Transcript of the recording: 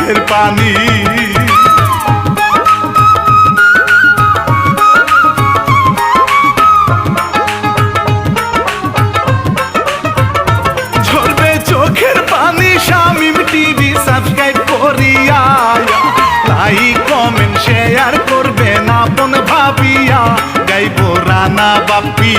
চোখের পানি। ঝরবে চোখের পানি শামিম টিভি সাবস্ক্রাইব করিয়া, লাইক কমেন্ট শেয়ার করবেন আপন ভাবিয়া, গাইবো রানা বাপ্পি।